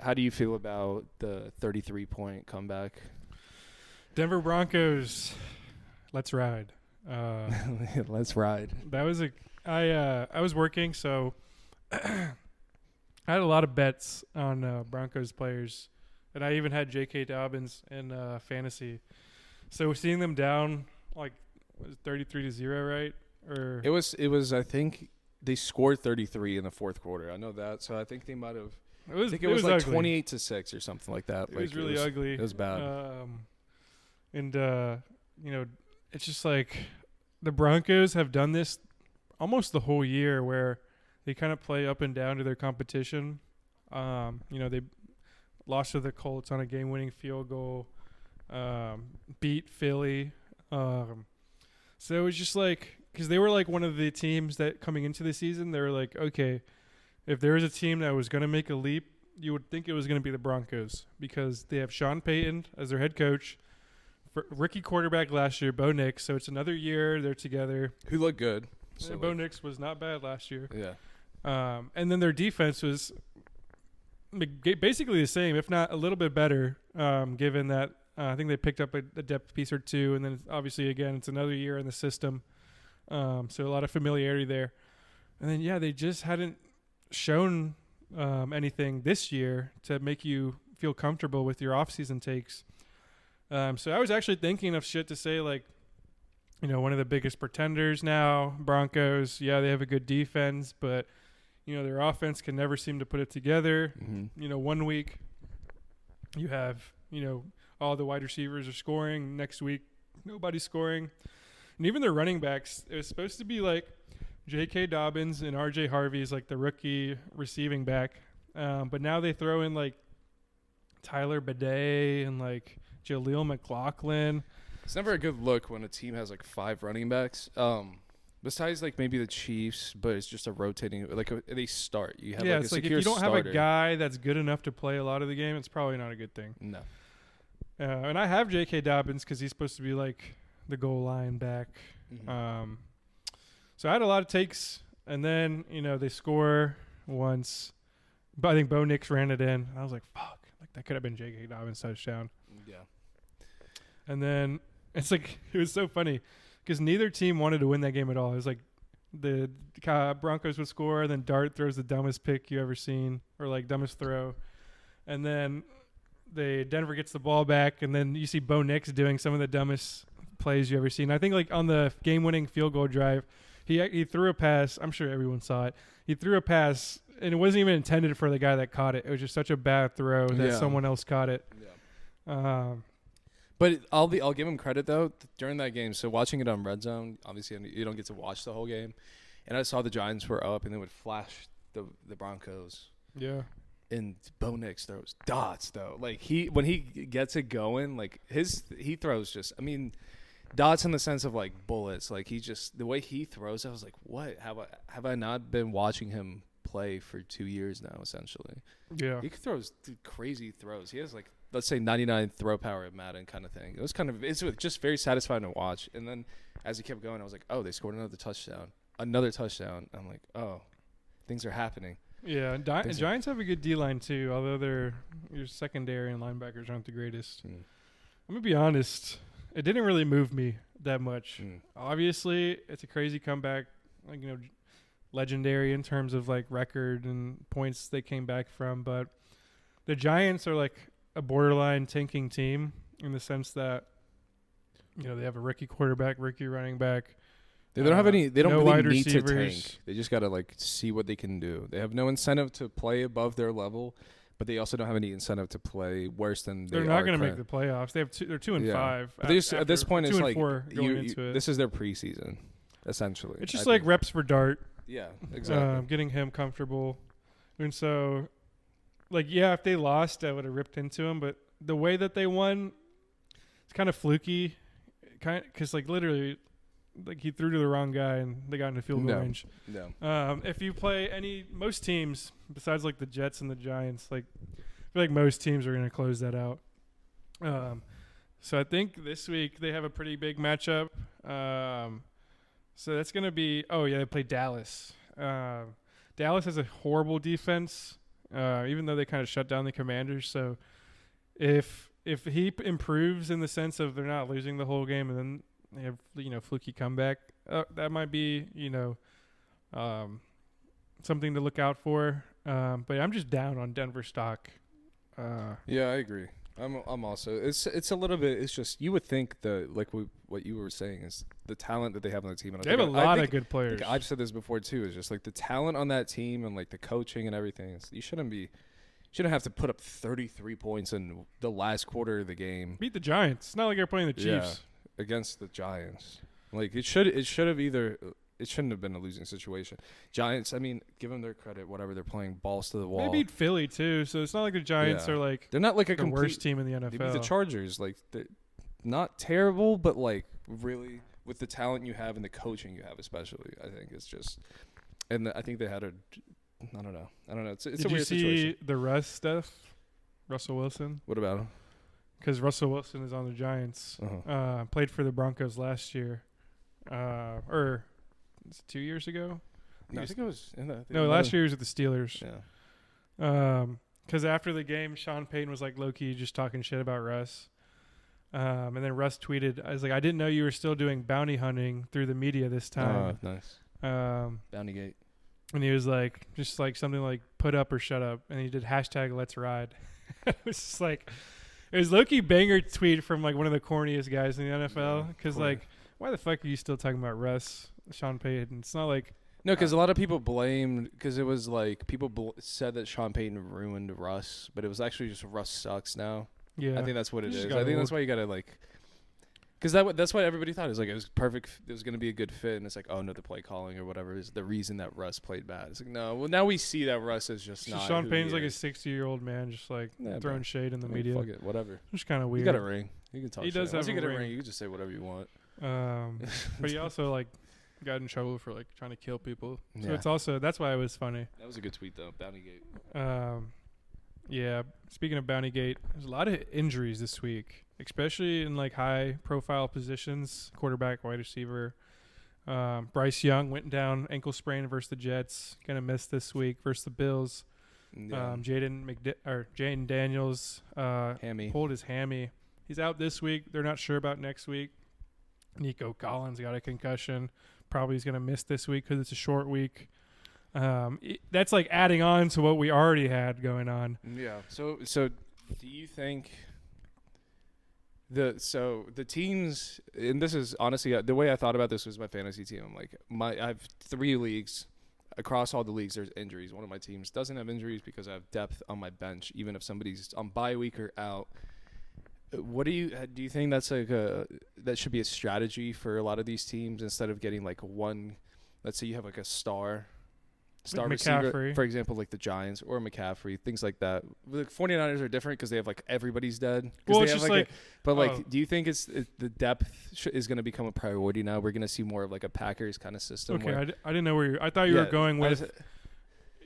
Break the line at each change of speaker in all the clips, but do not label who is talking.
how do you feel about the 33-point comeback?
Denver Broncos, let's ride.
Let's ride.
That was I was working, so I had a lot of bets on Broncos players, and I even had J.K. Dobbins in fantasy. So seeing them down like 33-0, right? Or
It was. I think they scored 33 in the fourth quarter. I know that. So I think they might have. I think it was like 28-6 or something like that.
It was really ugly.
It was bad.
And it's just like the Broncos have done this almost the whole year, where they kind of play up and down to their competition. They lost to the Colts on a game-winning field goal, beat Philly. So it was just like, because they were like one of the teams that coming into the season, they were like, okay, if there was a team that was going to make a leap, you would think it was going to be the Broncos, because they have Sean Payton as their head coach, rookie quarterback last year, Bo Nix. So it's another year they're together.
Who looked good.
So Bo Nix was not bad last year.
Yeah.
And then their defense was basically the same, if not a little bit better, given that I think they picked up a depth piece or two. And then obviously, again, it's another year in the system. So a lot of familiarity there. And then, yeah, they just hadn't shown anything this year to make you feel comfortable with your offseason takes. So I was actually thinking of shit to say, like, one of the biggest pretenders now, Broncos. Yeah, they have a good defense, but, their offense can never seem to put it together.
Mm-hmm.
1 week you have, all the wide receivers are scoring. Next week, nobody's scoring. And even their running backs, it was supposed to be like J.K. Dobbins and R.J. Harvey is like the rookie receiving back. But now they throw in like Tyler Bidet and like Jaleel McLaughlin.
It's never a good look when a team has like 5 running backs. Besides like maybe the Chiefs, but it's just a rotating, like they start. You have
it's like if you don't have a guy that's good enough to play a lot of the game, it's probably not a good thing.
No.
And I have J.K. Dobbins because he's supposed to be like the goal line back.
Mm-hmm.
So I had a lot of takes, and then they score once, but I think Bo Nix ran it in. I was like, fuck, like that could have been J.K. Dobbins' touchdown.
Yeah.
And then it's like it was so funny because neither team wanted to win that game at all. It was like the Broncos would score, then Dart throws the dumbest pick you ever seen, or like dumbest throw, and then Denver gets the ball back, and then you see Bo Nix doing some of the dumbest plays you ever seen. I think like on the game-winning field goal drive, he threw a pass. I'm sure everyone saw it. He threw a pass, and it wasn't even intended for the guy that caught it. It was just such a bad throw that someone else caught it.
Yeah. But I'll give him credit though during that game. So watching it on Red Zone, obviously you don't get to watch the whole game, and I saw the Giants were up, and they would flash the Broncos.
Yeah.
And Bo Nix throws dots though. Like when he gets it going, like he throws just. I mean, dots in the sense of like bullets. Like the way he throws, I was like, what? Have I not been watching him play for 2 years now? Essentially,
yeah.
He throws crazy throws. He has like, let's say 99 throw power at Madden kind of thing. It's just very satisfying to watch. And then as he kept going, I was like, oh, they scored another touchdown. I'm like, oh, things are happening.
Yeah, Giants have a good D-line too, although your secondary and linebackers aren't the greatest. I'm going to be honest, it didn't really move me that much. Obviously, it's a crazy comeback, like legendary in terms of like record and points they came back from, but the Giants are like a borderline tanking team in the sense that they have a rookie quarterback, rookie running back.
They don't have any. They don't really need
receivers.
To tank. They just gotta like see what they can do. They have no incentive to play above their level, but they also don't have any incentive to play worse than they are.
They're not going to make the playoffs. They're 2-5.
But at this point, it's like
into it.
This is their preseason, essentially.
It's just like reps for Dart.
Yeah, exactly.
Getting him comfortable, and so, like, yeah, if they lost, I would have ripped into him. But the way that they won, it's kind of fluky, because like literally. Like he threw to the wrong guy and they got into field goal range.
No.
If you play most teams besides like the Jets and the Giants, like I feel like most teams are going to close that out. So I think this week they have a pretty big matchup. So that's going to be they play Dallas. Dallas has a horrible defense. even though they kind of shut down the Commanders. So if he improves in the sense of they're not losing the whole game and then they have fluky comeback, that might be something to look out for. But I'm just down on Denver stock.
Yeah, I agree. I'm also. It's a little bit. It's just you would think what you were saying is the talent that they have on the team. And
They have a lot of good players.
I've said this before too. Is just like the talent on that team and like the coaching and everything. You shouldn't have to put up 33 points in the last quarter of the game.
Beat the Giants. It's not like you're playing the Chiefs.
Yeah, against the Giants. Like it should have either. It shouldn't have been a losing situation. Giants, I mean, give them their credit. Whatever they're playing, balls to the wall.
They beat Philly too, so it's not like the Giants are like
they're not like
the worst team in the NFL.
They beat the Chargers, like not terrible, but like really with the talent you have and the coaching you have, especially. I think it's just, and I think they had I don't know. It's a weird situation.
Did you see the Russ stuff? Russell Wilson.
What about him?
Because Russell Wilson is on the Giants. Played for the Broncos last year, or 2 years ago.
No, I think it was.
Last year he was with the Steelers.
Yeah.
Because after the game, Sean Payton was like low-key just talking shit about Russ. And then Russ tweeted, I was like, I didn't know you were still doing bounty hunting through the media this time.
Oh, nice. Bountygate.
And he was like, just like something like put up or shut up. And he did hashtag let's ride. It was just like, it was low-key banger tweet from like one of the corniest guys in the NFL. Because like, why the fuck are you still talking about Russ, Sean Payton? It's not like.
No, because a lot of people blamed, because it was like people said that Sean Payton ruined Russ, but it was actually just Russ sucks now.
Yeah.
I think that's what it is.
I
think that's why you got to like, because that's what everybody thought. It was like, it was perfect. It was going to be a good fit. And it's like, oh no, the play calling or whatever is the reason that Russ played bad. It's like, no, well now we see that Russ is just not.
Sean Payton's like a 60-year-old man, just like throwing shade in the media.
Fuck it, whatever.
It's kind of weird.
You got a ring. You can talk
He
shit.
does
Once
have
you
a
get a
ring.
ring, you can just say whatever you want.
But he also like got in trouble for like trying to kill people. So
Yeah.
it's also, that's why it was funny.
That was a good tweet though. Bountygate.
Yeah. Speaking of Bountygate, there's a lot of injuries this week, especially in like high profile positions, quarterback, wide receiver. Bryce Young went down ankle sprain versus the Jets. Gonna miss this week versus the Bills.
Yeah.
Jaden Daniels
Hammy.
pulled his hammy. He's out this week. They're not sure about next week. Nico Collins got a concussion. Probably he's going to miss this week because it's a short week. That's like adding on to what we already had going on.
Yeah. So do you think the teams, and this is honestly the way I thought about this was my fantasy team. I'm like I have 3 leagues. Across all the leagues, there's injuries. One of my teams doesn't have injuries because I have depth on my bench, even if somebody's on bye week or out. What do you think that's like that should be a strategy for a lot of these teams instead of getting like one? Let's say you have like a star receiver,
McCaffrey.
for example, like the Giants or McCaffrey, things like that. The 49ers are different because they have like everybody's dead.
Well,
they
it's
have
just
do you think the depth is going to become a priority now? We're going to see more of like a Packers kind of system.
Okay, I didn't know where I thought you were going with
was,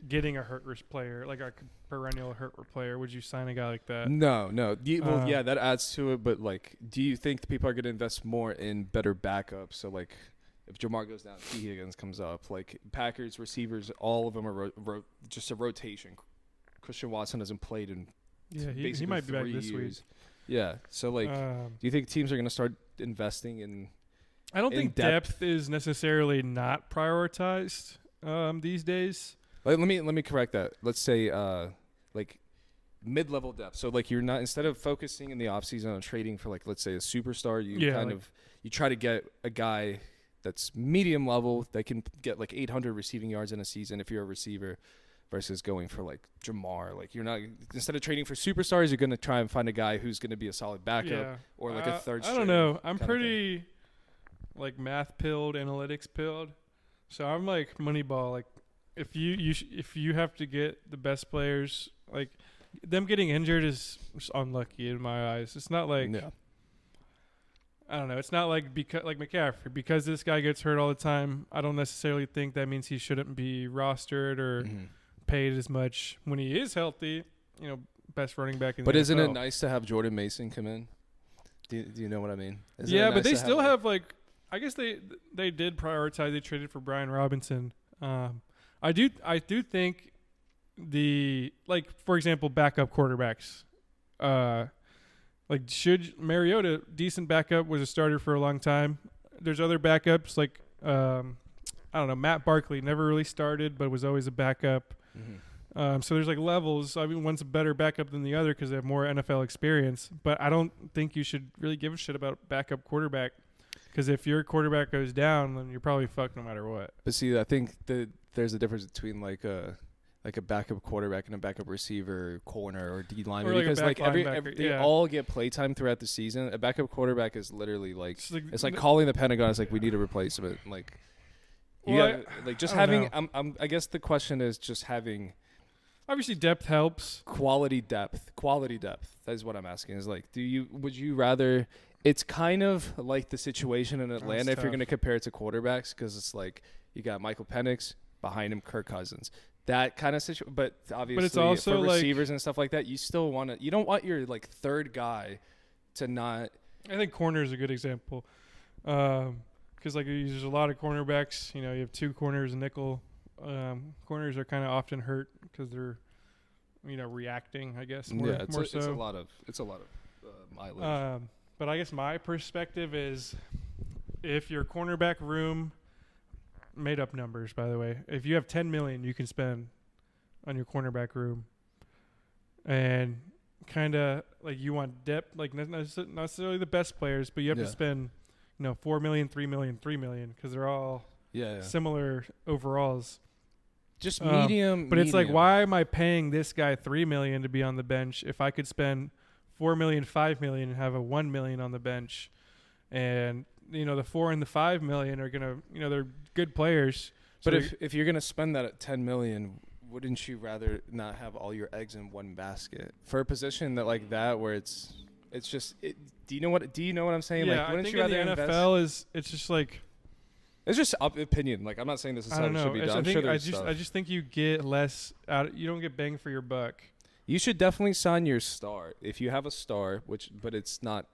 getting a hurt player, like a perennial hurt player. Would you sign a guy like that?
No. Yeah, that adds to it. But like, do you think the people are going to invest more in better backups? So like, if Jamar goes down, T. Higgins comes up. Like Packers receivers, all of them are just a rotation. Christian Watson hasn't played in
he might be back this week.
Yeah. So like, do you think teams are going to start investing in?
I don't think depth is necessarily not prioritized these days.
Let me correct that. Let's say like mid-level depth. So like you're not, instead of focusing in the offseason on trading for like let's say a superstar, you try to get a guy that's medium level that can get like 800 receiving yards in a season if you're a receiver versus going for like Jamar. Like you're not, instead of trading for superstars, you're going to try and find a guy who's going to be a solid backup or like a third string.
I don't know. I'm pretty like math pilled, analytics pilled. So I'm like Moneyball. Like if you have to get the best players, like them getting injured is just unlucky in my eyes. It's not like I don't know. It's not like because like McCaffrey, because this guy gets hurt all the time. I don't necessarily think that means he shouldn't be rostered or paid as much when he is healthy. You know, best running back in the NFL.
But isn't it nice to have Jordan Mason come in? Do you know what I mean?
But they still have like I guess they did prioritize. They traded for Brian Robinson. I do think for example, backup quarterbacks. Should Mariota, decent backup, was a starter for a long time. There's other backups I don't know, Matt Barkley never really started, but was always a backup.
Mm-hmm.
So there's levels. I mean, one's a better backup than the other because they have more NFL experience. But I don't think you should really give a shit about backup quarterback, because if your quarterback goes down, then you're probably fucked no matter what.
But see, I think there's a difference between like a backup quarterback and a backup receiver, corner, or D lineman, because they all get playtime throughout the season. A backup quarterback is literally it's like calling the Pentagon. It's like, we need a replacement. Like, I guess the question is just having.
Obviously, depth helps.
Quality depth. That is what I'm asking. Is like, would you rather? It's kind of like the situation in Atlanta if you're going to compare it to quarterbacks, because it's like you got Michael Penix, behind him Kirk Cousins. That kind of situation, but obviously
it's also
for receivers and stuff like that, you still want to. You don't want your third guy to not.
I think corner is a good example, because there's a lot of cornerbacks. You have two corners, nickel. Corners are kind of often hurt because they're, reacting. I guess more.
Yeah, it's a lot of mileage.
But I guess my perspective is, if your cornerback room. Made up numbers, by the way. If you have $10 million you can spend on your cornerback room, and kind of you want depth, not necessarily the best players, but you have to spend, $4 million, $3 million, $3 million, because they're all similar overalls.
Just medium.
But it's why am I paying this guy $3 million to be on the bench if I could spend $4 million, $5 million, and have a $1 million on the bench? And the 4 and the 5 million are gonna, they're good players.
But if you're gonna spend that at $10 million, wouldn't you rather not have all your eggs in one basket for a position that where it's just? Do you know what I'm saying?
Yeah,
wouldn't
I think
you rather
in the NFL it's just
it's just opinion. I'm not saying this is how it should be done.
I just think you get less out. You don't get bang for your buck.
You should definitely sign your star if you have a star, but it's not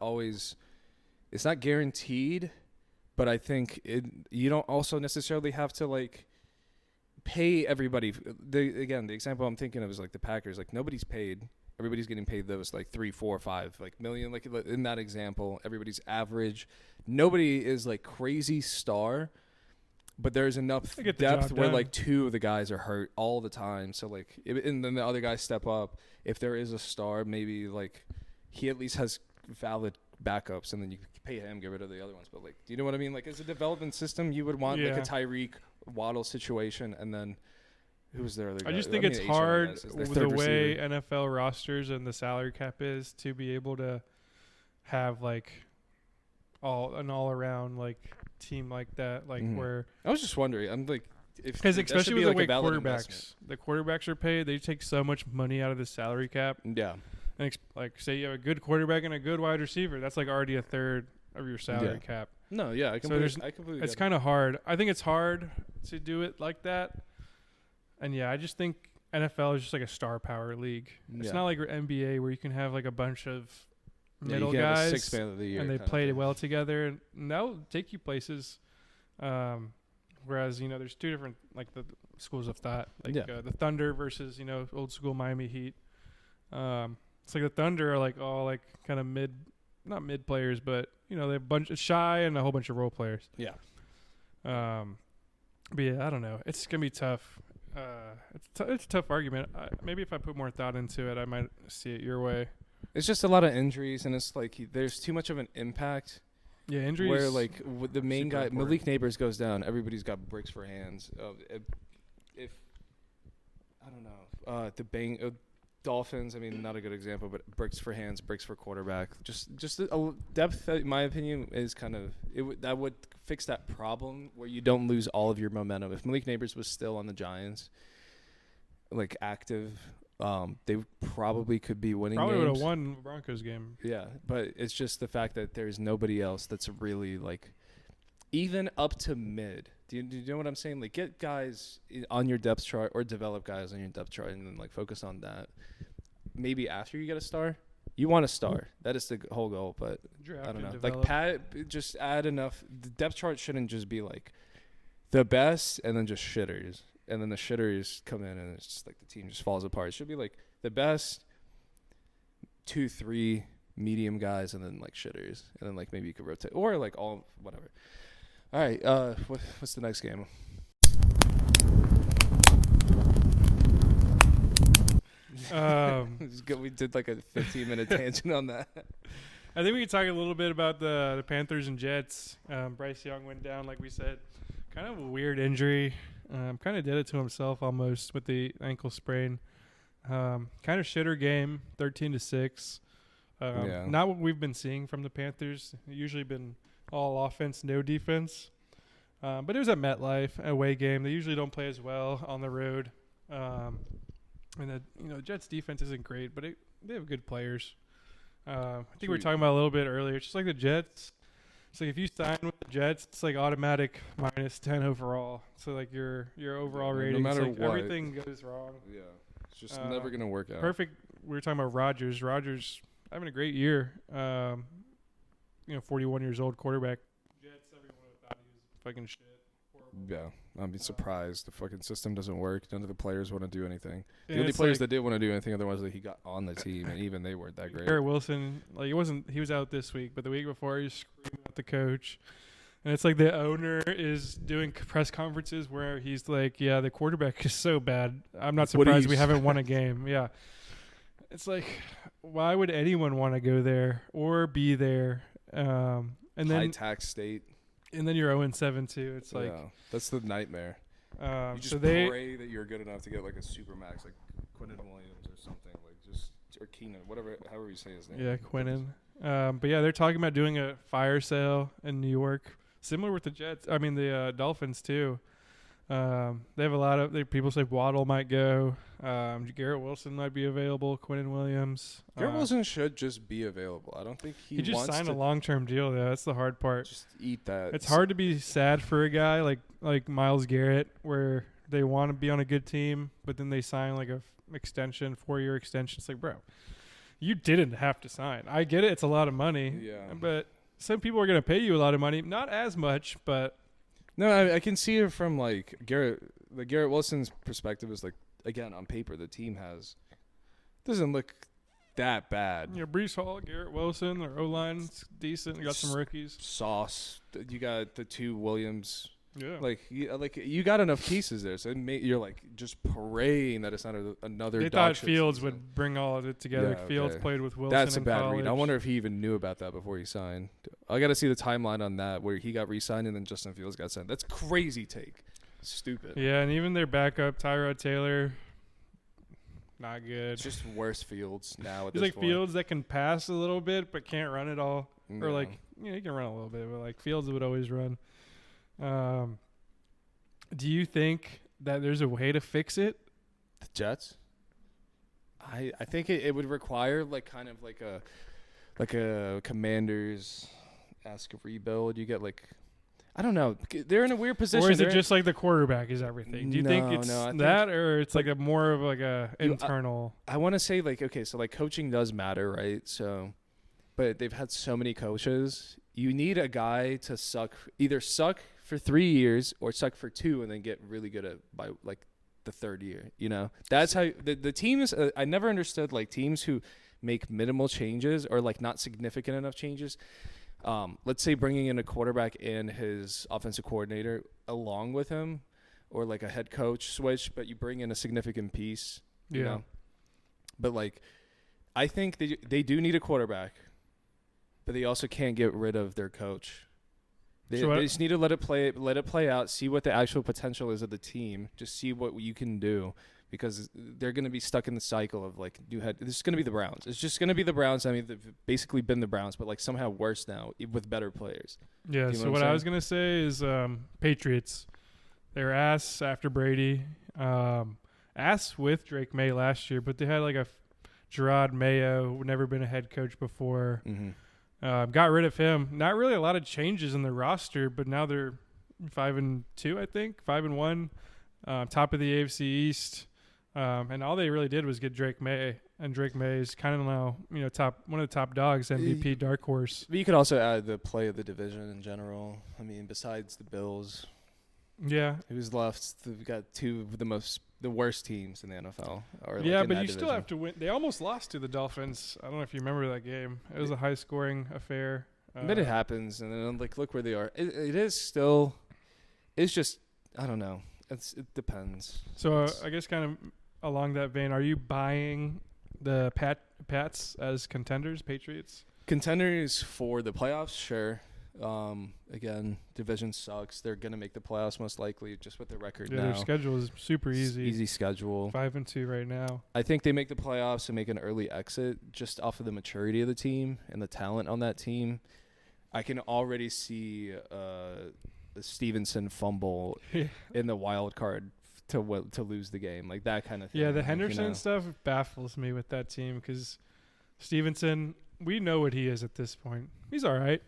always. It's not guaranteed, but I think you don't also necessarily have to pay everybody. The example I'm thinking of is the Packers. Nobody's paid. Everybody's getting paid those 3, 4, 5 million. In that example, everybody's average. Nobody is crazy star, but there's enough depth where two of the guys are hurt all the time. So and then the other guys step up. If there is a star, maybe he at least has valid backups, and then you pay him, get rid of the other ones. But do you know what I mean? As a development system, you would want a Tyreek Waddle situation, and then who's their other guy?
I just think it's hard with the way NFL rosters and the salary cap is to be able to have an all around team like that, where
I was just wondering. I'm
because especially with the way the quarterbacks are paid, they take so much money out of the salary cap.
Yeah.
And say you have a good quarterback and a good wide receiver, that's already a third of your salary cap.
No, yeah, I completely.
It's kind of hard. I think it's hard to do it like that. And I just think NFL is just a star power league. It's not like NBA where you can have a bunch of middle guys,
have a 6 man of the year,
and they play well together, and that'll take you places. Whereas there's two different the schools of thought, the Thunder versus old school Miami Heat. It's the Thunder are all kind of not mid players, but they have a bunch of shy and a whole bunch of role players.
Yeah.
But I don't know. It's gonna be tough. It's a tough argument. Maybe if I put more thought into it, I might see it your way.
It's just a lot of injuries, and it's there's too much of an impact.
Yeah, injuries.
Where with the main guy, Malik Neighbors goes down, everybody's got bricks for hands. If I don't know, the Dolphins, not a good example, but bricks for hands, bricks for quarterback. Just a depth, in my opinion, is kind of that would fix that problem where you don't lose all of your momentum. If Malik Neighbors was still on the Giants, active, they probably could be winning.
Probably would have won the Broncos game.
Yeah, but it's just the fact that there's nobody else that's really even up to mid. Do you know what I'm saying? Get guys on your depth chart or develop guys on your depth chart, and then focus on that. Maybe after you get a star, you want a star. That is the whole goal. But
draft
I don't know. Just add enough. The depth chart shouldn't just be the best and then just shitters. and then the shitters come in, and it's just like the team just falls apart. It should be like the best 2-3 medium guys, and then like shitters, and then like maybe you could rotate or like all whatever. All right, what's the next game? We did like a 15-minute tangent on that.
I think we could talk a little bit about the Panthers and Jets. Bryce Young went down, like we said. Kind of a weird injury. Kind of did it to himself almost with the ankle sprain. Kind of shitter game, 13-6. Not what we've been seeing from the Panthers. Usually been all offense, no defense. But it was at MetLife, away game. They usually don't play as well on the road. And the Jets defense isn't great, but they have good players. I think we were talking about a little bit earlier. It's just like the Jets. It's like if you sign with the Jets, it's like automatic -10 overall. So like your overall rating,
no matter
like
what,
everything goes wrong.
Yeah, it's just never gonna work out.
Perfect. We were talking about Rodgers. Rodgers having a great year. 41 years old quarterback. Jets, everyone thought he was fucking shit. Horrible.
Yeah, I'd be surprised. The fucking system doesn't work. None of the players want to do anything. The only players that did want to do anything otherwise that he got on the team, and even they weren't that great.
Garrett Wilson, he was out this week, but the week before he was screaming at the coach. And it's like the owner is doing press conferences where he's like, yeah, the quarterback is so bad. I'm not surprised we haven't won a game. Yeah. It's like, why would anyone want to go there or be there? And then
high tax state.
And then you're 0-7 too. It's like
that's the nightmare. You just pray that you're good enough to get like a supermax, like Quinnen Williams or something, or Keenan, however you say his name.
Yeah, Quinnen. But yeah, they're talking about doing a fire sale in New York, similar with the Jets. I mean the Dolphins too. They have a lot of people say Waddle might go. Garrett Wilson might be available. Quinnen Williams.
Garrett Wilson should just be available. I don't think he
just signed a long-term deal though. That's the hard part.
Just eat that.
It's hard to be sad for a guy like Myles Garrett, where they want to be on a good team, but then they sign like a extension, 4-year extension. It's like, bro, you didn't have to sign. I get it. It's a lot of money.
Yeah.
But some people are going to pay you a lot of money. Not as much, but.
No, I can see it from like Garrett Wilson's perspective is like, again, on paper, the team doesn't look that bad.
Breece Hall, Garrett Wilson, their O-line's decent. You got some rookies.
Sauce. You got the 2 Williams.
Yeah.
You got enough pieces there. So you're like just praying that it's not another.
They thought Fields would bring all of it together.
Yeah,
Fields played with Wilson.
That's a bad
college.
read. I wonder if he even knew about that before he signed. I got to see the timeline on that where he got re-signed and then Justin Fields got signed. That's crazy take. Stupid.
Yeah, and even their backup, Tyrod Taylor, not good.
It's just worse Fields now at
He's
this
like
point.
Fields that can pass a little bit but can't run it all.
No.
Or he can run a little bit, but like Fields would always run. Do you think that there's a way to fix it?
The Jets? I think it would require kind of like a Commanders-esque rebuild. You get I don't know. They're in a weird position.
Or is it just like the quarterback is everything? Do you think it's that, or it's like a more of like a internal?
I want to say so coaching does matter, right? So, but they've had so many coaches. You need a guy to either suck for 3 years or suck for 2 and then get really good by the 3rd year. That's how the teams. I never understood teams who make minimal changes or not significant enough changes. Let's say bringing in a quarterback and his offensive coordinator along with him, or a head coach switch, but you bring in a significant piece. You know? But I think they do need a quarterback, but they also can't get rid of their coach. They just need to let it play out, see what the actual potential is of the team, just see what you can do, because they're going to be stuck in the cycle of new head. This is going to be the Browns. It's just going to be the Browns. I mean, they've basically been the Browns, but somehow worse now with better players.
Yeah.
You know
So what I was going to say is Patriots. They're ass after Brady. Ass with Drake May last year, but they had a Gerard Mayo, never been a head coach before.
Mm-hmm.
Got rid of him. Not really a lot of changes in the roster, but now they're 5-2, I think, 5-1, top of the AFC East. And all they really did was get Drake May, and Drake May is kind of now one of the top dogs, MVP, dark horse.
But you could also add the play of the division in general. I mean, besides the Bills.
Yeah.
Who's left? We've got two of the worst teams in the NFL. Or like
Yeah,
in
but
that
you still
division.
have to win. They almost lost to the Dolphins. I don't know if you remember that game. It was a high-scoring affair.
But it happens, and then like look where they are. It is still. It's just I don't know. It depends.
So I guess kind of along that vein, are you buying the Pats as contenders, Patriots?
Contenders for the playoffs, sure. Again, division sucks. They're gonna make the playoffs most likely, just with their record
Yeah,
now.
their schedule is super easy.
Easy schedule.
5-2 right now.
I think they make the playoffs and make an early exit just off of the maturity of the team and the talent on that team. I can already see the Stevenson fumble in the wild card to lose the game, like that kind of thing.
Yeah, the
like,
Henderson stuff baffles me with that team because Stevenson, we know what he is at this point. He's all right.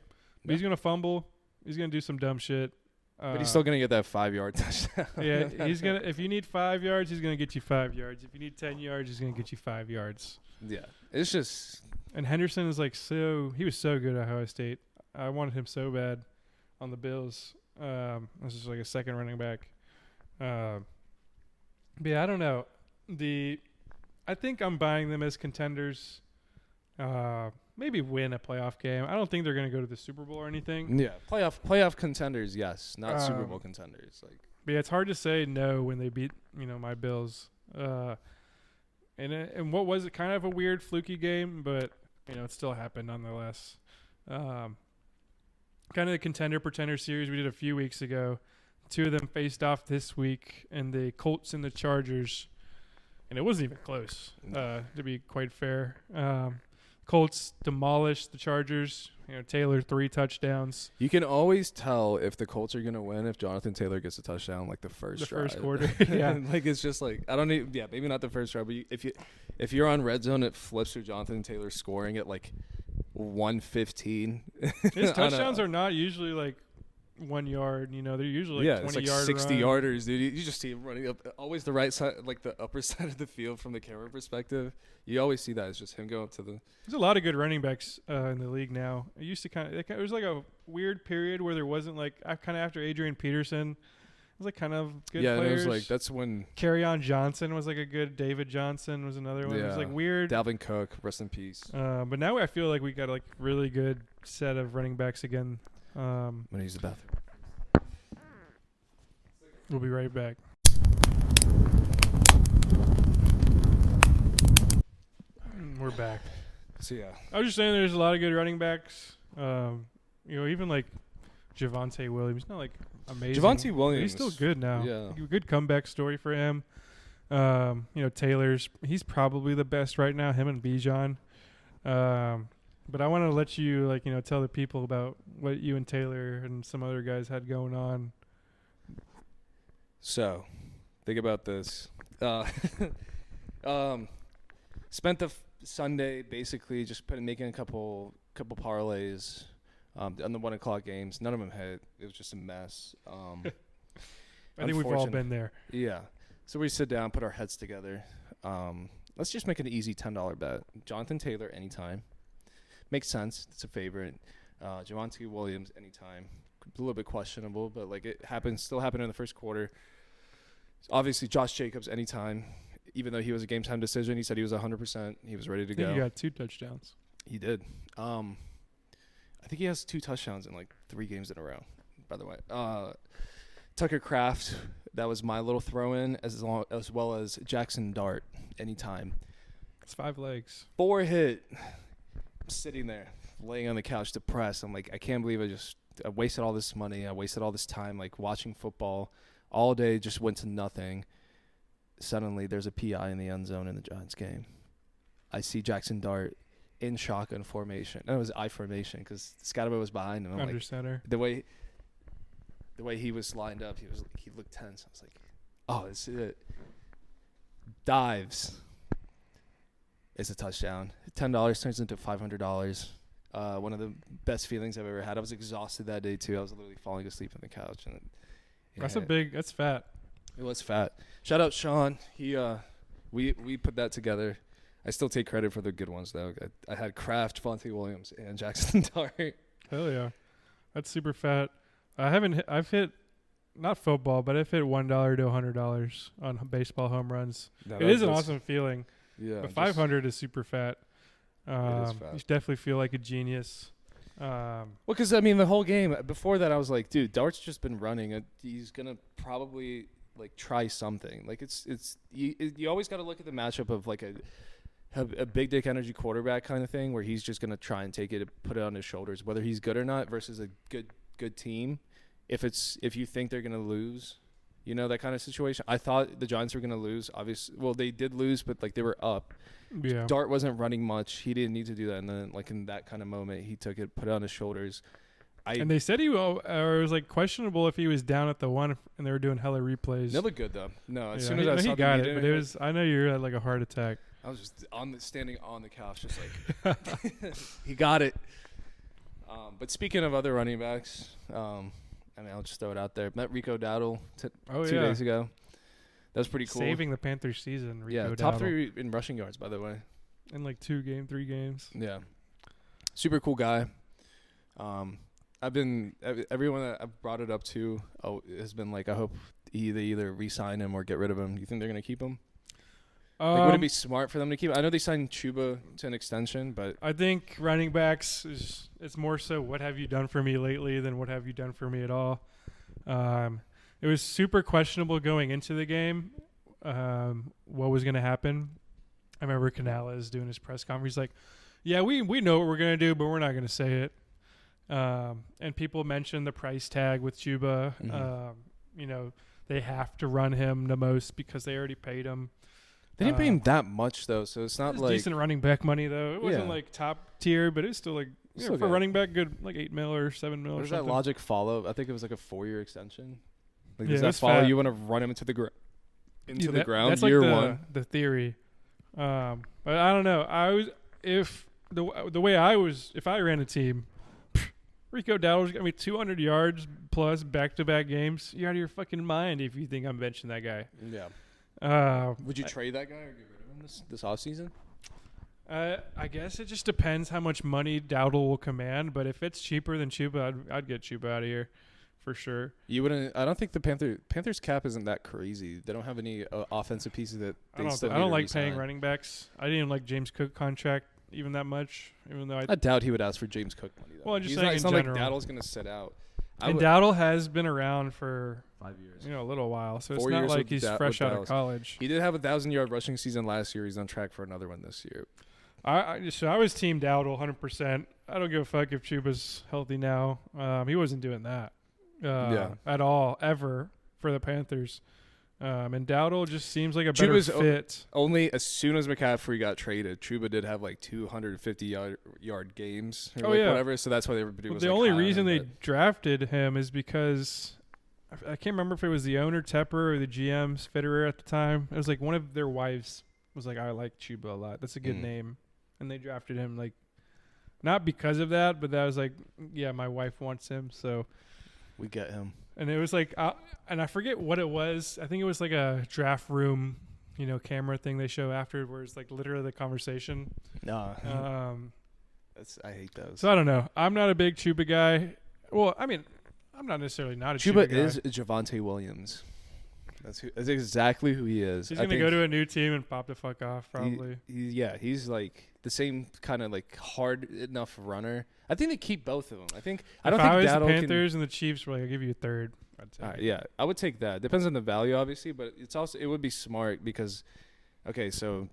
But he's going to fumble. He's going to do some dumb shit.
But he's still going to get that 5-yard touchdown.
Yeah, he's going to. If you need 5 yards, he's going to get you 5 yards. If you need 10 yards, he's going to get you 5 yards.
Yeah, it's just.
And Henderson is like he was so good at Ohio State. I wanted him so bad on the Bills. This is like a second running back. But yeah, I don't know. I think I'm buying them as contenders. Maybe win a playoff game. I don't think they're going to go to the Super Bowl or anything.
Yeah, playoff contenders, yes, not Super Bowl contenders. Like,
but yeah, it's hard to say no when they beat my Bills. And what was it? Kind of a weird fluky game, but it still happened nonetheless. Kind of the contender-pretender series we did a few weeks ago. Two of them faced off this week, and the Colts and the Chargers, and it wasn't even close. To be quite fair. Colts demolished the Chargers. Taylor 3 touchdowns.
you can always tell if the Colts are going to win if Jonathan Taylor gets a touchdown like the first
quarter. Yeah.
Like it's just like I don't need maybe not the first drive, but if you're on red zone, it flips to Jonathan Taylor scoring at like 115.
His touchdowns are not usually like 1 yard. They're usually like 20
it's like
yard
60
run.
yarders, dude. You just see him running up always the right side, like the upper side of the field from the camera perspective. You always see that. It's just him going up to the.
There's a lot of good running backs in the league now. It used to it was like a weird period where there wasn't like kind of after Adrian Peterson. It was like kind of good
yeah,
players.
and it was like that's when
Kerryon Johnson was like a good. David Johnson was another one. It was like weird.
Dalvin Cook, rest in peace.
But now I feel like we got like really good set of running backs again.
I'm gonna use the bathroom.
We'll be right back. We're back.
So yeah,
I was just saying there's a lot of good running backs. Even like Javonte Williams, not like amazing.
Javonte Williams,
he's still good now.
Yeah,
Good comeback story for him. He's probably the best right now. Him and Bijan. But I want to let you tell the people about what you and Taylor and some other guys had going on.
So, think about this. Spent the Sunday basically just making a couple parlays on the 1 o'clock games. None of them hit. It was just a mess.
I think we've all been there.
Yeah. So we sit down, put our heads together. Let's just make an easy $10 bet. Jonathan Taylor anytime. Makes sense. It's a favorite. Javonte Williams anytime. A little bit questionable, but like it still happened in the first quarter. Obviously, Josh Jacobs anytime. Even though he was a game time decision, he said he was 100%. He was ready to go.
He got 2 touchdowns.
He did. I think he has 2 touchdowns in like 3 games in a row. By the way, Tucker Kraft. That was my little throw in, as well as Jaxson Dart anytime.
It's 5 legs.
4 hit. I'm sitting there, laying on the couch, depressed. I'm like, I can't believe I wasted all this money. I wasted all this time, like watching football all day. Just went to nothing. Suddenly, there's a PI in the end zone in the Giants game. I see Jaxson Dart in shotgun formation. And it was I formation because Scottaboo was behind him.
Under center.
The way he was lined up, he looked tense. I was like, oh, this is it. Dives. It's a touchdown. $10 turns into $500. One of the best feelings I've ever had. I was exhausted that day too. I was literally falling asleep on the couch. And
That's fat.
It was fat. Shout out Sean. We put that together. I still take credit for the good ones though. I had Kraft, Javonte Williams, and Jaxson Dart.
Hell yeah, that's super fat. I've hit not football, but I've hit $1 to $100 on baseball home runs.
No,
It is an awesome feeling.
Yeah,
But 500 is super fat.
fat.
You definitely feel like a genius.
Well, because I mean, the whole game before that, I was like, dude, Dart's just been running. He's gonna probably like try something. Like you always got to look at the matchup of like a big dick energy quarterback kind of thing, where he's just gonna try and take it, put it on his shoulders, whether he's good or not, versus a good team. If you think they're gonna lose, you know, that kind of situation. I thought the Giants were gonna lose. Obviously, well, they did lose, but like they were up.
Yeah.
Dart wasn't running much. He didn't need to do that. And then, like, in that kind of moment, he took it, put it on his shoulders.
And they said it was like questionable if he was down at the one, and they were doing hella replays.
They look good though. No, as
Yeah,
soon as I saw
he
the
got
media,
it, but it was. I know you had like a heart attack.
I was just standing on the couch, just like he got it. But speaking of other running backs, I mean, I'll just throw it out there. Met Rico Dowdle 2 days ago. That was pretty cool.
Saving the Panthers season. Rico
top
Dowdle.
3 in rushing yards, by the way.
In like 3 games.
Yeah, super cool guy. Everyone that I've brought it up to has been like, I hope they either re-sign him or get rid of him. You think they're gonna keep him? Like, would it be smart for them to keep him? I know they signed Chuba to an extension, but
I think running backs it's more so what have you done for me lately than what have you done for me at all. It was super questionable going into the game. What was gonna happen? I remember Canales doing his press conference. He's like, yeah, we know what we're going to do, but we're not going to say it. And people mentioned the price tag with Chuba.
Mm-hmm.
You know, they have to run him the most because they already paid him.
They didn't pay him that much, though, so it's not like...
decent running back money, though. It wasn't like top tier, but it was still like, for running back, good, like $8 million or $7 million.
Does that logic follow? I think it was like a 4-year extension. Like,
yeah,
does that follow? You want to run him into the ground
that's
year
like
one?
The theory. But I don't know. If I ran a team, Rico Dowdle's got me 200 yards plus back-to-back games. You're out of your fucking mind if you think I'm benching that guy.
Yeah. Would you trade that guy or get rid of him this offseason?
I guess it just depends how much money Dowdle will command. But if it's cheaper than Chuba, I'd get Chuba out of here for sure.
You wouldn't. I don't think the Panthers cap isn't that crazy. They don't have any offensive pieces that they
I don't like paying running backs. I didn't like James Cook contract even that much. Even though
I doubt he would ask for James Cook money. Though.
Well, I'm just saying
it's
in
not
general.
like Dowdle's gonna sit out.
And Dowdle has been around for
5 years.
a little while, so it's
4
not
years
like he's fresh out
Dallas.
of college.
He did have a 1,000-yard rushing season last year. He's on track for another one this year.
I was team Dowdle 100%. I don't give a fuck if Chuba's healthy now. He wasn't doing that at all ever for the Panthers. And Dowdle just seems like a better fit.
Only as soon as McCaffrey got traded, Chuba did have like 250-yard games or whatever. So that's why everybody was.
The only reason they drafted him is because I can't remember if it was the owner Tepper or the GM's Fitterer at the time. It was like one of their wives was like, I like Chuba a lot. That's a good name. And they drafted him like not because of that, but that was like, yeah, my wife wants him, so
we get him.
And it was like, and I forget what it was. I think it was like a draft room, camera thing they show after, where it's like literally the conversation.
No, I hate those.
So I don't know. I'm not a big Chuba guy. Well, I mean, I'm not necessarily not a Chuba guy.
Chuba is Javonte Williams. That's exactly who he is.
He's going to go to a new team and pop the fuck off, probably.
He's like the same kind of like hard enough runner. I think they keep both of them. I don't think
the Panthers and the Chiefs were like, I'll give you a third.
All right, yeah, I would take that. Depends on the value, obviously, but it would be smart because, okay, so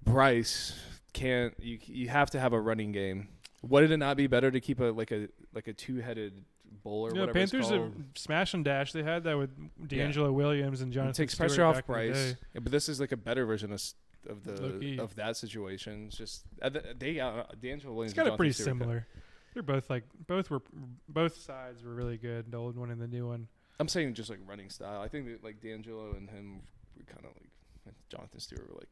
Bryce can't. You have to have a running game. Would it not be better to keep a two-headed bull or whatever
Panthers
it's called?
smash and dash. They had that with D'Angelo Williams and Jonathan.
It takes
Stewart
pressure off
back
Bryce, but this is like a better version of that situation. It's just D'Angelo Williams.
It's kind of pretty similar. They're both both sides were really good. The old one and the new one.
I'm saying just like running style. I think that like D'Angelo and him were kind of like Jonathan Stewart were like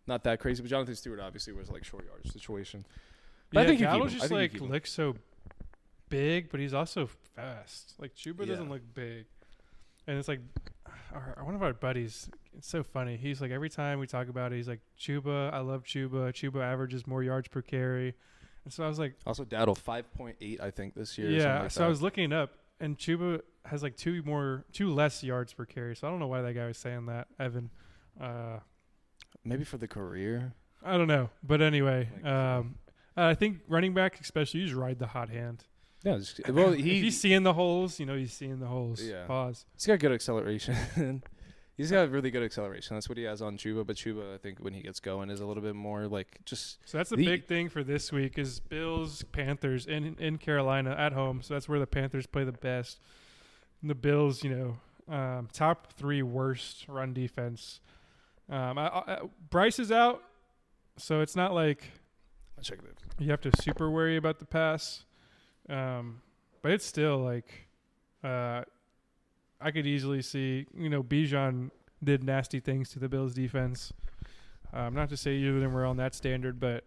not that crazy, but Jonathan Stewart obviously was like short yardage situation. But
yeah,
I think
Dowdle just like looks so big, but he's also fast. Like Chuba doesn't look big, and it's like one of our buddies. It's so funny. He's like every time we talk about it, he's like Chuba. I love Chuba. Chuba averages more yards per carry, and so I was like,
also Dowdle 5.8 I think this year.
Yeah, so I was looking it up, and Chuba has like two less yards per carry. So I don't know why that guy was saying that, Evan.
Maybe for the career.
I don't know, but anyway, I think running back especially, you just ride the hot hand.
Yeah. Well,
If he's seeing the holes, he's seeing the holes.
Yeah.
Pause.
He's got good acceleration. He's got really good acceleration. That's what he has on Chuba. But Chuba, I think, when he gets going, is a little bit more like just.
So that's the big thing for this week is Bills, Panthers in Carolina at home. So that's where the Panthers play the best. And the Bills, top 3 worst run defense. Bryce is out, so it's not like
I'll check it.
You have to super worry about the pass. But it's still like I could easily see, Bijan did nasty things to the Bills defense. Not to say either of them were on that standard, but,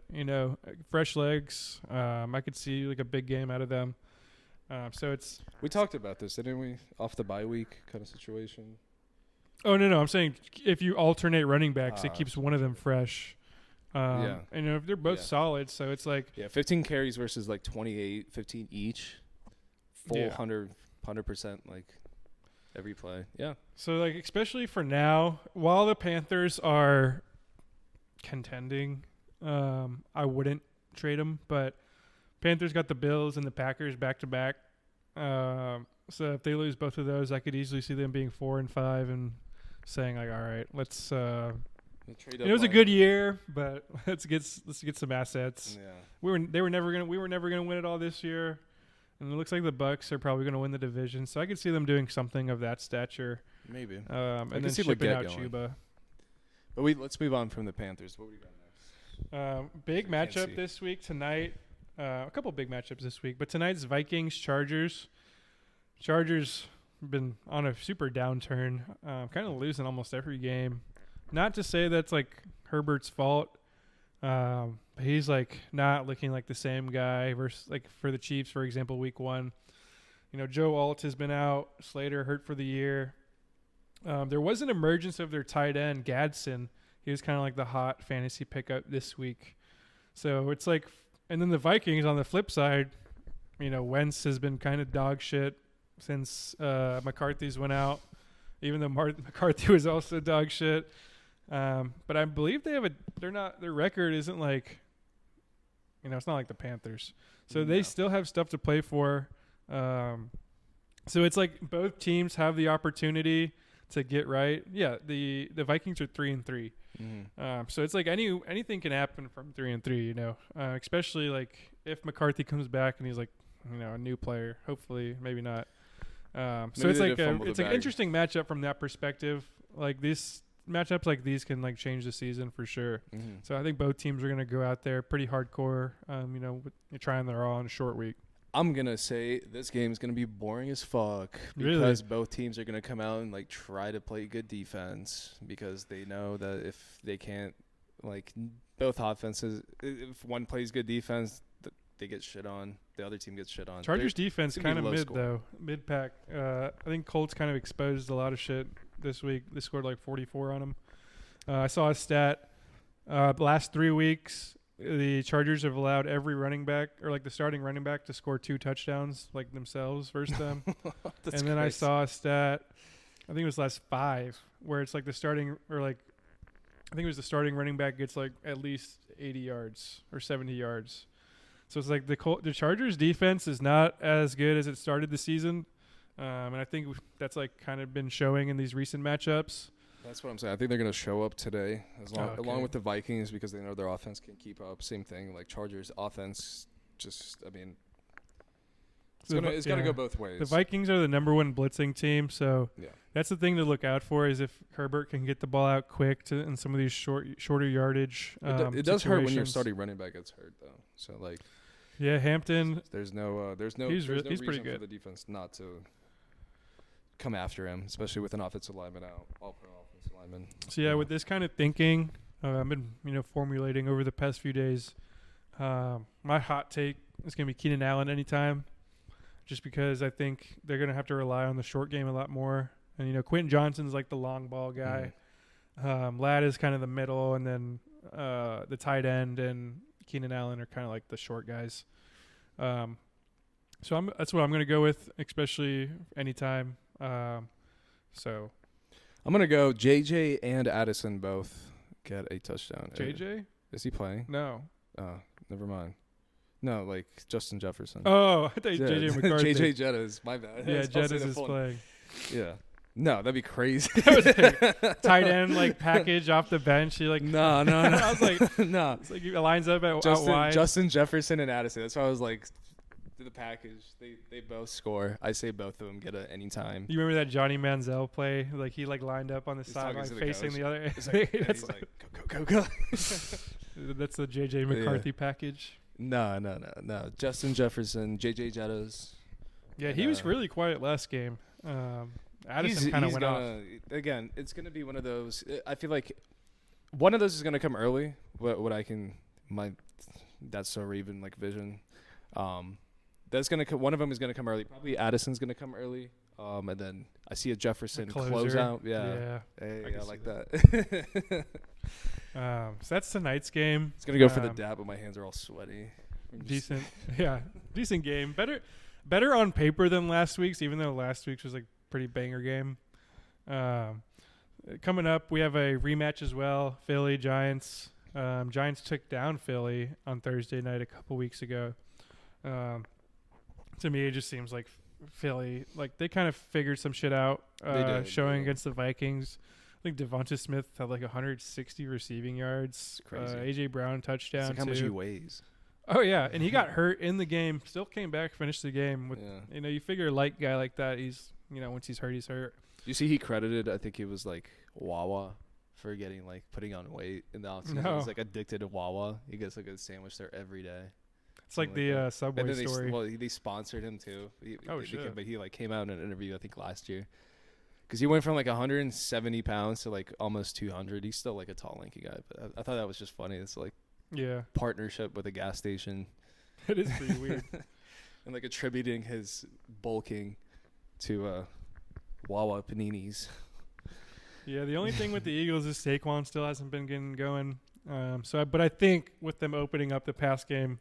fresh legs. I could see like a big game out of them. So it's.
We talked about this, didn't we? Off the bye week kind of situation.
Oh, no. I'm saying if you alternate running backs, it keeps one of them fresh. And if they're both solid, so it's like.
Yeah, 15 carries versus like 28, 15 each. Full 100% like. Every play, yeah.
So, like, especially for now, while the Panthers are contending, I wouldn't trade them. But Panthers got the Bills and the Packers back-to-back. So if they lose both of those, I could easily see them being 4-5 and saying, like, all right, let's it was a good year, but let's get some assets.
Yeah.
We were never gonna win it all this year. And it looks like the Bucks are probably going to win the division, so I could see them doing something of that stature.
Maybe.
And then shipping out Chuba.
But let's move on from the Panthers. What do we got next?
Big matchup this week tonight. A couple big matchups this week, but tonight's Vikings Chargers. Chargers been on a super downturn, kind of losing almost every game. Not to say that's like Herbert's fault. He's like not looking like the same guy versus like for the Chiefs, for example, week 1. Joe Alt has been out. Slater hurt for the year. There was an emergence of their tight end, Gadsden. He was kind of like the hot fantasy pickup this week. So it's like, and then the Vikings on the flip side, Wentz has been kind of dog shit since McCarthy's went out, even though McCarthy was also dog shit. But I believe their record isn't like, it's not like the Panthers. So they still have stuff to play for. So it's like both teams have the opportunity to get right. Yeah, the Vikings are 3-3.
Mm-hmm.
So it's like anything can happen from 3-3, especially like if McCarthy comes back and he's like, a new player, hopefully, maybe not. So it's like it's an interesting matchup from that perspective. Like these matchups like these can like change the season for sure. Mm-hmm. So I think both teams are going to go out there pretty hardcore, trying their all on a short week.
I'm going to say this game is going to be boring as fuck because both teams are going to come out and like try to play good defense because they know that if they can't, like both offenses, if one plays good defense, they get shit on. The other team gets shit on.
Chargers defense kind of mid though, mid pack. I think Colts kind of exposed a lot of shit this week. They scored like 44 on them. I saw a stat. The last 3 weeks, the Chargers have allowed every running back or like the starting running back to score 2 touchdowns like themselves versus them. And then I saw a stat, I think it was last 5, where it's like the starting or like I think it was the starting running back gets like at least 80 yards or 70 yards. So it's like the Chargers defense is not as good as it started the season. And I think that's like kind of been showing in these recent matchups.
That's what I'm saying. I think they're going to show up today along with the Vikings because they know their offense can keep up. Same thing, like Chargers offense it's going to go both ways.
The Vikings are the number 1 blitzing team, so that's the thing to look out for is if Herbert can get the ball out quick in some of these shorter yardage
it does hurt when your starting running back gets hurt, though. So, like...
Yeah, Hampton.
There's no
he's pretty good
for the defense not to come after him, especially with an offensive lineman out, all-pro offensive lineman.
So yeah, with this kind of thinking, I've been formulating over the past few days. My hot take is going to be Keenan Allen anytime, just because I think they're going to have to rely on the short game a lot more. And Quentin Johnson's like the long ball guy. Ladd is kind of the middle, and then the tight end and Keenan Allen are kind of like the short guys. So that's what I'm going to go with, especially anytime. So
I'm gonna go JJ and Addison both get a touchdown.
JJ?
Is he playing?
No.
Oh, never mind. No, like Justin Jefferson.
Oh, I thought JJ McCarthy.
JJ Jettas, my bad.
Yeah, Jettas is playing.
Yeah. No, that'd be crazy.
Tight end like package off the bench. He like
no.
I was like
no.
It's like he lines up out wide.
Justin Jefferson and Addison. That's why I was like the package. They both score. I say both of them get it any time.
You remember that Johnny Manziel play? Like he like lined up on the sideline facing the other.
He's like go.
That's the JJ McCarthy package.
No. Justin Jefferson, JJ Jettas.
Yeah, he was really quiet last game. Addison kind of went off.
Again, it's going to be one of those. I feel like one of those is going to come early. That's so Raven like vision. That's going to one of them is going to come early. Probably Addison's going to come early. And then I see a Jefferson close out. Yeah. Hey, I like that.
So that's tonight's game.
It's going to go for the dab, but my hands are all sweaty.
Decent. Yeah. Decent game. Better on paper than last week's, even though last week's was like pretty banger game. Coming up, we have a rematch as well. Philly Giants. Giants took down Philly on Thursday night a couple weeks ago. To me, it just seems like Philly, like they kind of figured some shit out. Showing against the Vikings. I think Devonta Smith had like 160 receiving yards.
Crazy.
AJ Brown touchdown.
That's how much he weighs.
Oh yeah, and he got hurt in the game. Still came back, finished the game with. You know, you figure a light guy like that, he's once he's hurt, he's hurt.
You see, he credited. I think he was like Wawa for getting like putting on weight in the offseason.
No.
He's like addicted to Wawa. He gets like a sandwich there every day.
It's like the Subway
and then
story.
They sponsored him too.
Shit!
But he like came out in an interview I think last year. Because he went from like 170 pounds to like almost 200. He's still like a tall, lanky guy. But I thought that was just funny. It's like partnership with a gas station.
It is pretty weird.
And like attributing his bulking to Wawa paninis.
Yeah, the only thing with the Eagles is Saquon still hasn't been getting going. But I think with them opening up the pass game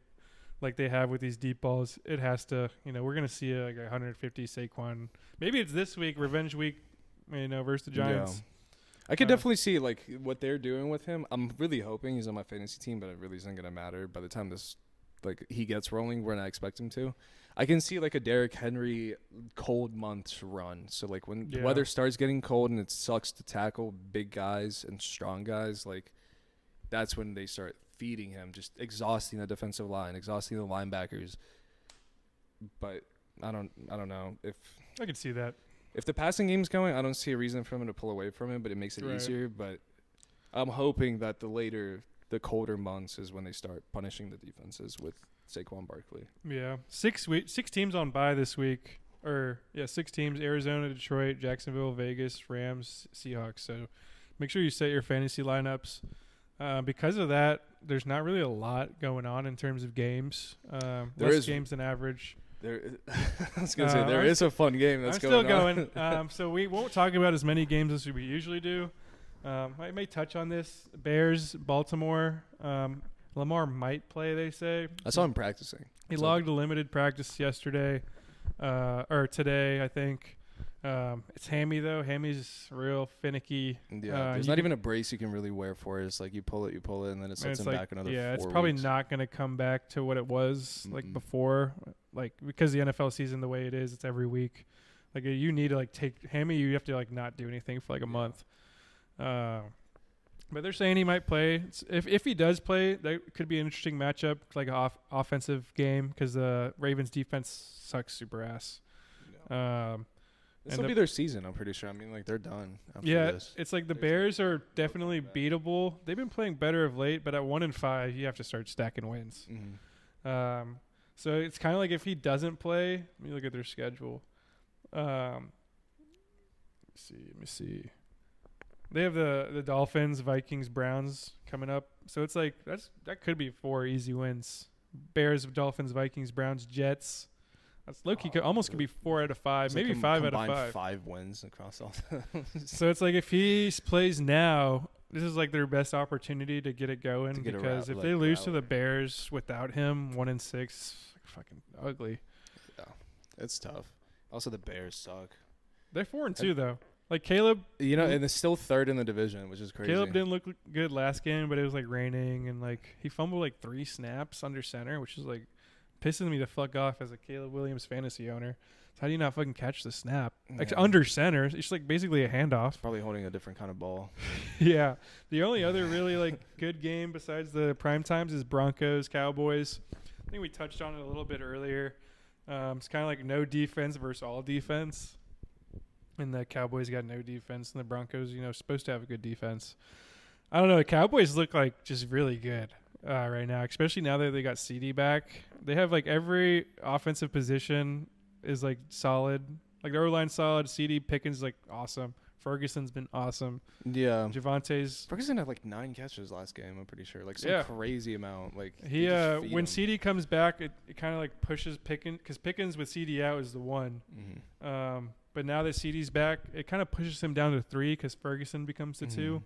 like they have with these deep balls, it has to, we're going to see like 150 Saquon. Maybe it's this week, revenge week, versus the Giants.
Yeah. I could definitely see like what they're doing with him. I'm really hoping he's on my fantasy team, but it really isn't going to matter by the time he gets rolling when I expect him to. I can see like a Derrick Henry cold months run. So like when the weather starts getting cold and it sucks to tackle big guys and strong guys, like that's when they start feeding him, just exhausting the defensive line, exhausting the linebackers. But I don't know if
I can see that.
If the passing game's going, I don't see a reason for him to pull away from it, but it makes it easier. But I'm hoping that the colder months is when they start punishing the defenses with Saquon Barkley.
Yeah. 6 teams on bye this week. 6 teams: Arizona, Detroit, Jacksonville, Vegas, Rams, Seahawks. So make sure you set your fantasy lineups. Because of that, there's not really a lot going on in terms of games. Less games than average.
I was going to say, there is a fun game that's going on.
I'm still going. So we won't talk about as many games as we usually do. I may touch on this. Bears, Baltimore. Lamar might play, they say.
I saw him practicing.
He logged a limited practice yesterday, or today, I think. It's hammy, though. Hammy's real finicky.
Yeah, there's not even a brace you can really wear for it. It's like you pull it, and then it sets him back another 4 weeks.
Yeah, it's probably not going to come back to what it was like before. Like, because the NFL season the way it is, it's every week. Like, you need to, like, take hammy, you have to, like, not do anything for, like, a month. But they're saying he might play. If he does play, that could be an interesting matchup, like an offensive game, because the Ravens' defense sucks super ass.
Yeah. This will be their season, I'm pretty sure. I mean, like, they're done after this.
It's like the Bears are definitely beatable. They've been playing better of late, but at 1-5, you have to start stacking wins.
Mm-hmm.
So it's kind of like if he doesn't play, let me look at their schedule. Let me see. They have the Dolphins, Vikings, Browns coming up. So it's like that could be 4 easy wins. Bears, Dolphins, Vikings, Browns, Jets. That's low-key could be 4 out of 5, maybe 5 out of 5.
5 wins across all.
So it's like if he plays now, this is like their best opportunity to get it going, because if they lose to the Bears without him, 1-6, fucking ugly.
It's tough. Also, the Bears suck.
They're 4-2 though. Like Caleb,
You know, and they're still third in the division, which is crazy.
Caleb didn't look good last game, but it was like raining and like he fumbled like 3 snaps under center, which is like pissing me the fuck off as a Caleb Williams fantasy owner. So how do you not fucking catch the snap? Like under center, it's like basically a handoff.
Probably holding a different kind of ball.
Yeah. The only other really like good game besides the prime times is Broncos Cowboys. I think we touched on it a little bit earlier. It's kind of like no defense versus all defense. And the Cowboys got no defense, and the Broncos, supposed to have a good defense. I don't know. The Cowboys look like just really good right now, especially now that they got CD back. They have like every offensive position is like solid. Like their O-line's solid. CD Pickens is like awesome. Ferguson's been awesome.
Yeah.
Javonte's.
Ferguson had like 9 catches last game, I'm pretty sure. Like some crazy amount. Like
he when CD comes back, it kind of like pushes Pickens, because Pickens with CD out is the 1.
Mm-hmm.
But now that CD's back, it kind of pushes him down to 3 because Ferguson becomes the 2.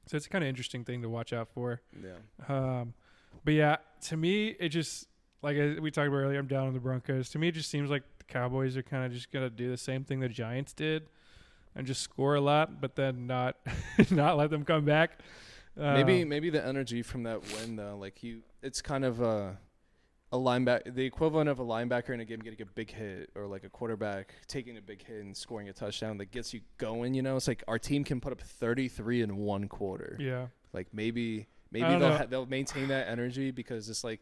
So it's a kind of interesting thing to watch out for.
Yeah.
But yeah, to me, it just, like we talked about earlier, I'm down on the Broncos. To me, it just seems like the Cowboys are kind of just going to do the same thing the Giants did and just score a lot, but then not let them come back.
Maybe the energy from that win, though, like it's kind of a linebacker, the equivalent of a linebacker in a game getting a big hit, or like a quarterback taking a big hit and scoring a touchdown that gets you going. It's like our team can put up 33 in 1 quarter.
Yeah.
Like maybe they'll maintain that energy, because it's like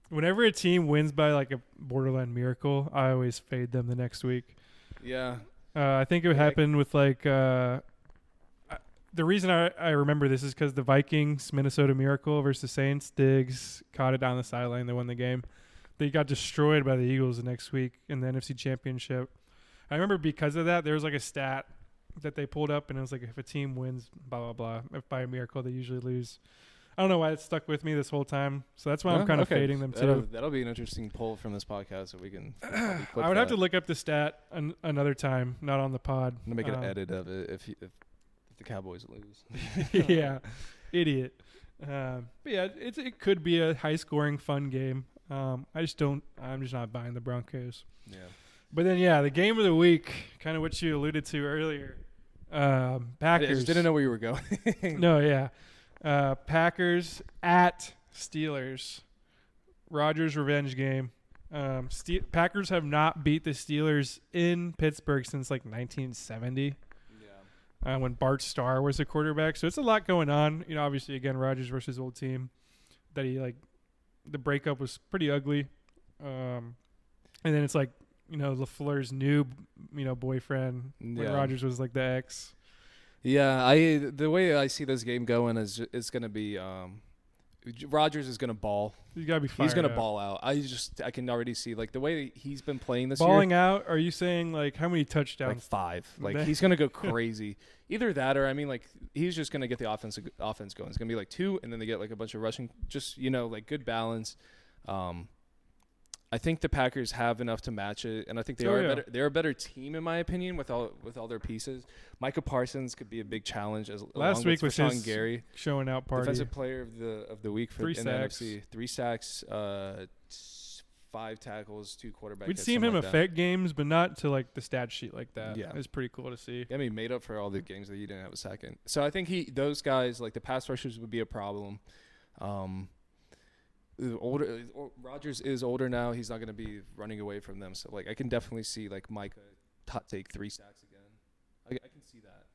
whenever a team wins by like a borderline miracle, I always fade them the next week.
Yeah.
I think it happened with like the reason I remember this is because the Vikings Minnesota Miracle versus Saints, Diggs caught it down the sideline. They won the game. They got destroyed by the Eagles the next week in the NFC Championship. I remember because of that, there was like a stat that they pulled up, and it was like if a team wins, blah, blah, blah, if by a miracle they usually lose. I don't know why it stuck with me this whole time. So that's why I'm kind of fading them too.
That'll be an interesting poll from this podcast that we can.
I would have to look up the stat another time, not on the pod.
I'm gonna make an edit of it if the Cowboys lose.
Yeah, idiot. But yeah, it could be a high scoring, fun game. I'm just not buying the Broncos.
Yeah.
But then the game of the week, kind of what you alluded to earlier. Packers.
I just didn't know where you were going.
No, yeah. Packers at Steelers. Rodgers revenge game. Packers have not beat the Steelers in Pittsburgh since like 1970. When Bart Starr was the quarterback. So it's a lot going on. Obviously, again, Rodgers versus old team. That the breakup was pretty ugly. And then it's like, LaFleur's new, boyfriend when Rodgers was like the ex.
Yeah, the way I see this game going is it's going to be Rodgers is going to ball.
He's got to be fired.
He's going to ball out. I can already see like the way he's been playing this
balling
year.
Out. Are you saying like how many touchdowns?
Like 5. Like he's going to go crazy. Either that, or like he's just going to get the offense going. It's going to be like 2, and then they get like a bunch of rushing. Just like good balance. I think the Packers have enough to match it, and I think they're a better team in my opinion with all their pieces. Micah Parsons could be a big challenge
last week with
Sean Gary
showing out party.
Defensive player of the week for
3
in
sacks.
the NFC. 3 sacks, 5 tackles, 2 quarterbacks.
We'd seen him affect games, but not to like the stat sheet like that.
Yeah,
it's pretty cool to see.
I mean, made up for all the games that he didn't have a second. So I think those guys, like the pass rushers, would be a problem. Rodgers is older now. He's not going to be running away from them. So like I can definitely see like Micah take 3 sacks again. I can see that.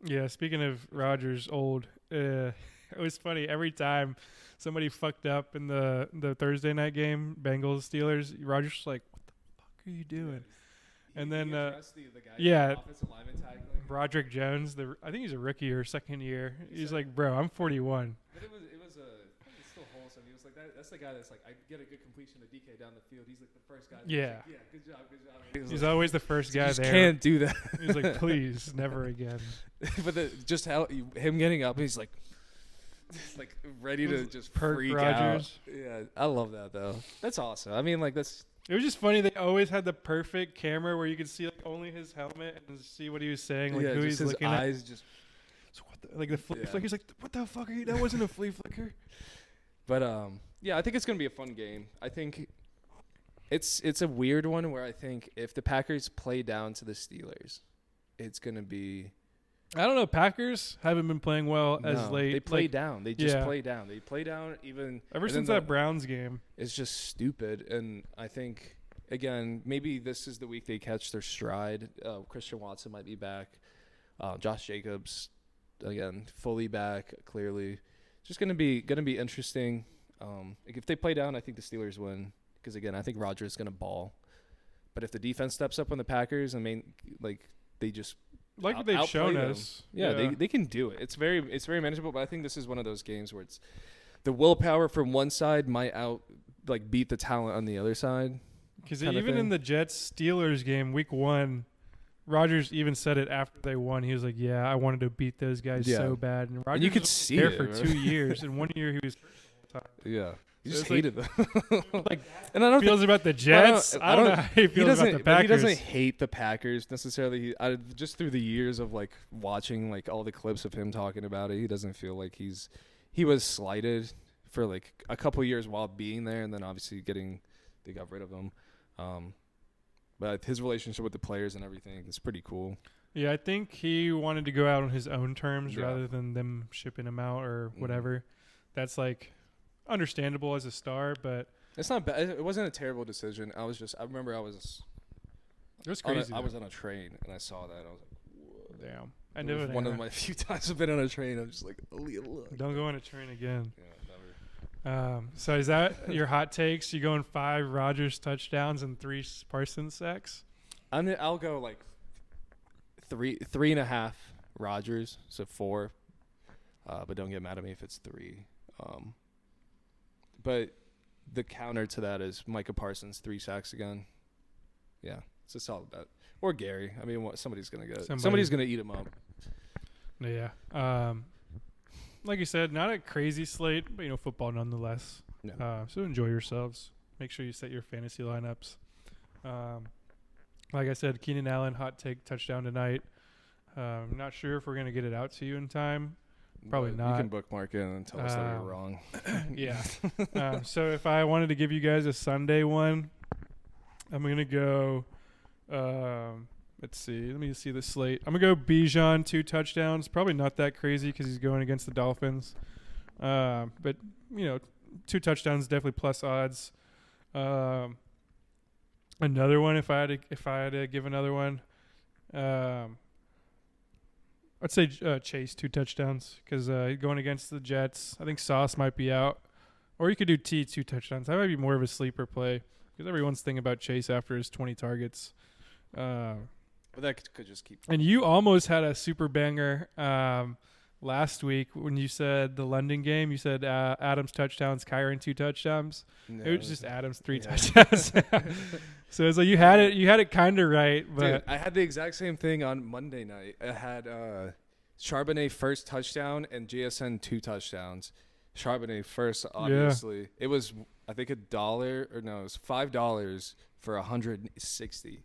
Yeah, speaking of Rodgers old, it was funny every time somebody fucked up in the Thursday night game, Bengals Steelers. Rodgers was like, "What the fuck are you doing?" And then
the guy offensive lineman tackling.
Broderick Jones, I think he's a rookie or second year. He's like, "Bro, I'm 41."
But it was still wholesome. He was like, that's the guy that's like, I get a good completion to DK down the field. He's like the first guy.
Yeah.
Like, good job.
He's always the first guy there.
Can't do that.
He's like, please, never again.
But just him getting up, he's like ready to just freak
Rodgers.
Out. Yeah, I love that though. That's awesome. I mean, like that's.
It was just funny. They always had the perfect camera where you could see like only his helmet and see what he was saying, like who he's looking at.
Eyes just.
So what the flea flicker? He's like, what the fuck are you? That wasn't a flea flicker.
But I think it's gonna be a fun game. I think It's a weird one where I think if the Packers play down to the Steelers, it's gonna be.
I don't know. Packers haven't been playing well as late.
They play down. They just play down. They play down even
ever since that Browns game.
It's just stupid, and I think again maybe this is the week they catch their stride. Christian Watson might be back. Josh Jacobs again fully back. Clearly, just gonna be interesting. If they play down, I think the Steelers win because again I think Rodgers is gonna ball. But if the defense steps up on the Packers, they just
like what they've shown us.
Yeah, they can do it. It's very manageable, but I think this is one of those games where it's the willpower from one side might beat the talent on the other side.
Because even in the Jets-Steelers game, week 1, Rodgers even said it after they won. He was like, "Yeah, I wanted to beat those guys so bad." And Rodgers
you could
was
see
there
it
for 2 years, and 1 year he was.
Yeah. He just
So
hated them.
And I don't feels about the Jets. I don't know how he feels about the Packers.
He doesn't hate the Packers necessarily. Just through the years of watching all the clips of him talking about it, he doesn't feel like he was slighted for a couple years while being there, and then obviously they got rid of him. But his relationship with the players and everything is pretty cool.
Yeah, I think he wanted to go out on his own terms rather than them shipping him out or whatever. That's understandable as a star, but
it's not bad. It wasn't a terrible decision. I remember it was crazy. I was on a train and I saw that. And I was like, whoa.
Damn. I knew it.
One of my few times I've been on a train. I'm just like, look.
Don't go on a train again.
Yeah, never.
So is that your hot takes? You going 5 Rodgers touchdowns and 3 Parsons sacks?
I'll go 3.5 Rodgers, so 4. But don't get mad at me if it's 3. But the counter to that is Micah Parsons 3 sacks again. Yeah, it's a solid bet. Or Gary. I mean, somebody's gonna get it. Somebody's gonna eat him up.
Yeah. Like you said, not a crazy slate, but football nonetheless.
No.
So enjoy yourselves. Make sure you set your fantasy lineups. Like I said, Keenan Allen hot take touchdown tonight. I'm not sure if we're gonna get it out to you in time. Probably not.
You can bookmark it and tell us that we're wrong.
Yeah. So if I wanted to give you guys a Sunday one, I'm going to go, let's see. Let me see the slate. I'm going to go Bijan, 2 touchdowns. Probably not that crazy because he's going against the Dolphins. But, 2 touchdowns, definitely plus odds. Another one, if I had to give another one, I'd say Chase 2 touchdowns because going against the Jets, I think Sauce might be out. Or you could do 2 touchdowns. That might be more of a sleeper play because everyone's thinking about Chase after his 20 targets.
But that could just keep.
And you almost had a super banger last week when you said the London game. You said Adams touchdowns, Kyron 2 touchdowns. No, it was just Adams 3 touchdowns. So it's you had it kind of right, but
dude, I had the exact same thing on Monday night. I had Charbonnet first touchdown and JSN 2 touchdowns. Charbonnet first, obviously. Yeah. It was I think it was $5 for 160.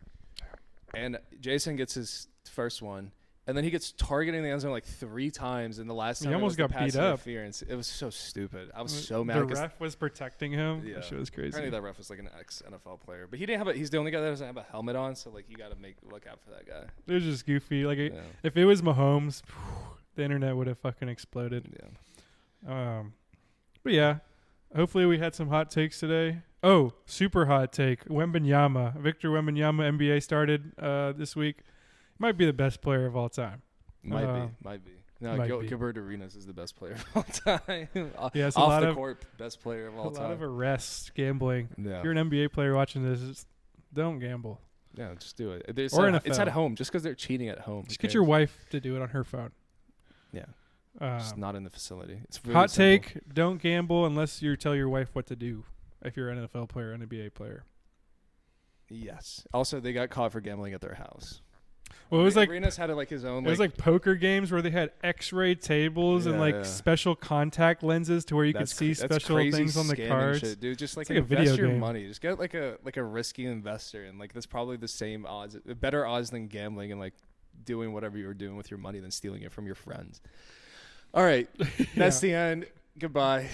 And Jason gets his first one. And then he gets targeted in the end zone 3 times, and the last time
he almost got beat up.
Interference. It was so stupid. I was so mad.
The ref was protecting him. Yeah, that shit was crazy.
Apparently that ref was an ex-NFL player, but he didn't have he's the only guy that doesn't have a helmet on, so you got to look out for that guy.
It was just goofy. If it was Mahomes, the internet would have fucking exploded.
Yeah.
But yeah, hopefully we had some hot takes today. Oh, super hot take. Victor Wembanyama, NBA started this week. Might be the best player of all time.
Might be. No, Gilbert Arenas is the best player of all time.
Yeah, it's
off the court, best player of all time.
A lot of arrests, gambling.
Yeah.
If you're an NBA player watching this, don't gamble.
Yeah, just do it.
It's
at home. Just because they're cheating at home.
Just get your wife to do it on her phone.
Yeah. Just not in the facility. It's really
hot
simple.
take, don't gamble unless you tell your wife what to do if you're an NFL player or an NBA player.
Yes. Also, they got caught for gambling at their house.
Well, it was
Arenas had his own.
It was poker games where they had X-ray tables and special contact lenses to where you could see special things on the cards.
Shit, dude, just
it's
invest your money. Just get like a risky investor, and that's probably the same odds, better odds than gambling and doing whatever you were doing with your money than stealing it from your friends. All right, that's the end. Goodbye.